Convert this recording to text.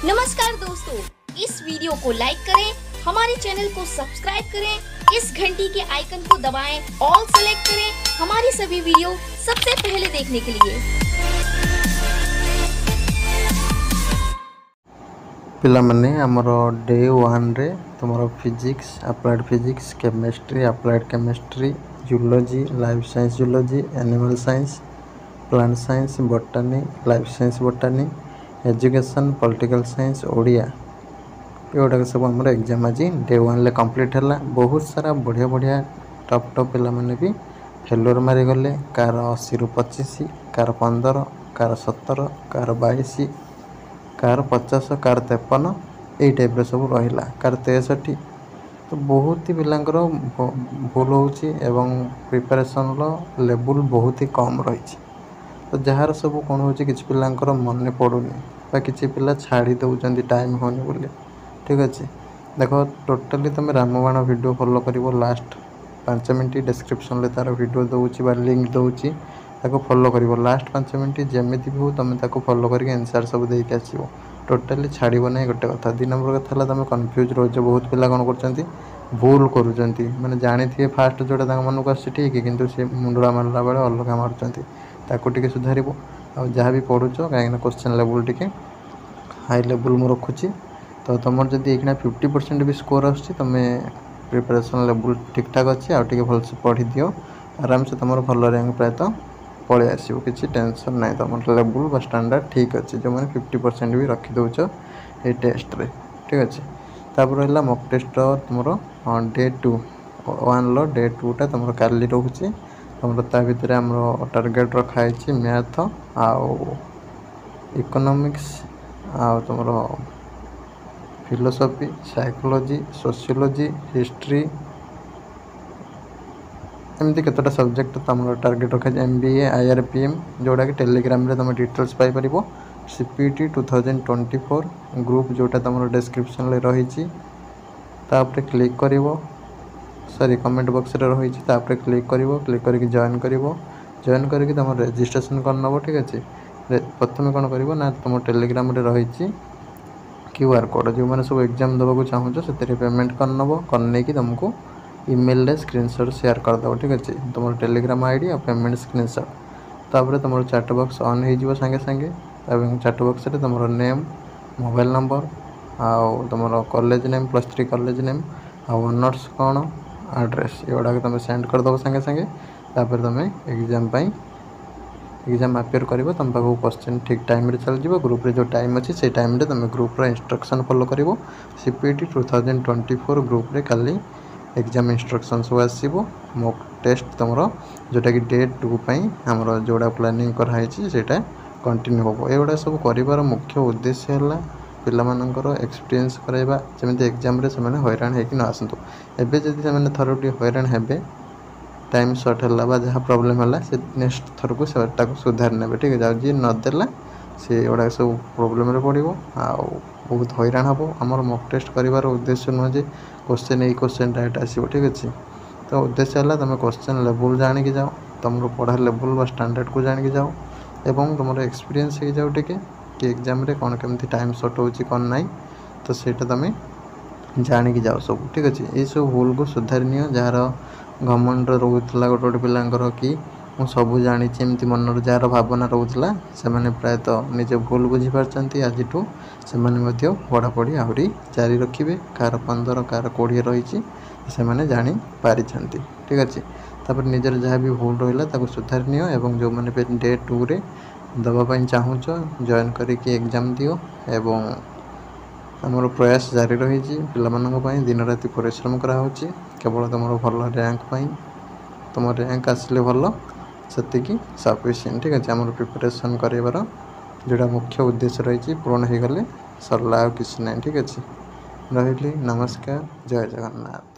नमस्कार दोस्तों, इस वीडियो को लाइक करें, हमारे चैनल को सब्सक्राइब करें, इस घंटी के आइकन को दबाएं, ऑल सेलेक्ट करें हमारी सभी वीडियो सबसे पहले देखने के लिए। पिला माने हमरो डे 1 रे तुमरो physics, applied physics, chemistry, applied chemistry, zoology, life science zoology, animal science, plant science, botany, life science botany, education, political science, Odia ये सब आम एग्जाम आज डे 1 ले कंप्लीट है। बहुत सारा बढ़िया बढ़िया टॉप टॉप पिला माने भी फेलोर मारिगले, कार 80 रु 25, car 15, car 17, car 22, car 50, car 53 यही टाइप सब रहा, कार 63। तो बहुत ही पिलांकर भूल हो प्रिपरेशन लेवल बहुत ही कम रही। तो जार सब कौन हो कि पिलांकर मन पड़ूनी कि पिला छाड़ी दौरान टाइम होनी बोली। ठीक अच्छे देख टोटाली तुम रामबाण वीडियो फॉलो कर लास्ट 5 मिनट डिस्क्रिप्शन तार वीडियो दूसरी लिंक दूसरी फॉलो कर लास्ट 5 मिनट जमी भी हो तुम फॉलो करके आंसर सब देके आसो। टोटाली छाड़ब ना गोटे कथा। 2 नंबर कथा तुम कन्फ्यूज रोज। बहुत पिला कौन कर भूल करुँच मैंने जानी थे फास्ट जोटा मन को आस ठीक कि सी मुंडा मारला बेले अलग मार्च ताकूटे सुधार जहाँ भी पढ़ुच कहीं question level T high level मु रखुची। तो तुम जब ये 50% भी स्कोर आस प्रिपरेशन लेवल ठीक ठाक अच्छे आगे भलसे पढ़ी दियो आराम से तुम भल रैंक प्रायतः पलि आसो। किसी टेंशन ना तुम लेवल बा स्टैंडर्ड ठीक अच्छे जो मैंने 50% भी रखी दौच ये टेस्ट रे। ठीक अच्छे तापर है मॉक टेस्ट तुम डे 2 1 डे 2 टा तुम काली रोचे तुम ता भितर आम टार्गेट रखाई मैथ आउ इकोनॉमिक्स आउ तुम फिलोसफी, साइकोलॉजी, सोशियोलॉजी, हिस्ट्री एमती केतटा सब्जेक्ट तुम टार्गेट रखा MBA IRPM जोड़ा कि टेलीग्राम रे तुम डिटेल्स पाई परिबो। CPT 2024 ग्रुप जोटा तुम डिस्क्रिप्शन ले रही तापर क्लिक करिवो सॉरी कमेंट बॉक्स रे रही तापर क्लिक करके जॉइन करके तुम रजिस्ट्रेशन कर नब। ठीक अच्छे प्रथम कौन कर ना तुम टेलीग्राम रे रही QR कोड जो मैंने सब एग्जाम देवाक चाहूँ से पेमेंट कर नब करने की तुमको ईमेल रे स्क्रीनशॉट शेयर करदेव। ठीक अच्छे तुम टेलीग्राम आईडी और पेमेंट स्क्रीनशॉट तापर तुम चैट बॉक्स ऑन हो सांगे सांगे चैट बॉक्स रे तुम नेम, मोबाइल नंबर आउ तुम कॉलेज नेम, +3 कॉलेज नेम आउ ऑनर्स कौन एड्रेस ये तुम सेंड करदेव सांगे सांगे तापर तुम एग्जाम अपेयर कर तुम पाक क्वेश्चन ठीक टाइम चल जाव। ग्रुप रे जो टाइम अच्छी से टाइम रे तुम ग्रुप इंस्ट्रक्शन फॉलो कर CPT 2024 ग्रुप रे काली एग्जाम इंस्ट्रक्शन सब आसो। मॉक टेस्ट तुम जोटा कि डे 2 आमर जोड़ा प्लानिंग कराई कंटिन्यू हो। एगुड़ा सब कर मुख्य उद्देश्य है पिलामानंकर एक्सपीरियंस कराइबा जमी एग्जाम रे से हैरान होकर न आसतु। एबे जदि से थर हैरान हेबे टाइम सर्ट है जहाँ प्रोब्लेम है से नेक्स्ट थर को सुधार ने। ठीक है जी नदेला से गुड़ा सब प्रोब्लेम रे पड़ो आउ बहुत हैरान हम। आमर मॉक टेस्ट कर उद्देश्य नुह जे क्वेश्चन ये क्वेश्चन राइट आसो। ठीक अच्छे तो उद्देश्य है तुम क्वेश्चन लेवल जानिक जाओ तुम पढ़ा लेवल बा स्टैंडर्ड को जानिक जाओ एवं तुम एक्सपीरियंस हो जाओ टे कि एग्जाम रे कौन केमती टाइम सर्ट हो कौन ना तो सेटा तुम जानिक जाओ सब। ठीक अच्छे ये सब भूल को सुधार नि जार घमंड रोला गोटे पिलांकर कि मु सबू जानी एमती मन जार भावना रोला से प्रायतः निज भूल बुझीपार आज से पढ़ापढ़ी आहरी जारी रखिए। कार 15 कार 20 रही से जानी पारी। ठीक अच्छे तापर निजर जहाँ भी भूल रहा सुधार नि एवं जो मैंने डे 2 रे दवापाई चाहूच जॉइन करके एग्जाम दियो एवं आमर प्रयास जारी रही पिलामानंक दिन राति परिश्रम कराऊँ केवल तुम भल रैंक तुम रैंक आसले भल से सफिशिएंट। ठीक अच्छे आम प्रिपरेशन कर जोड़ा मुख्य उद्देश्य रही पूर्ण हो गले सरला किसी ना। ठीक अच्छे रही नमस्कार जय जगन्नाथ।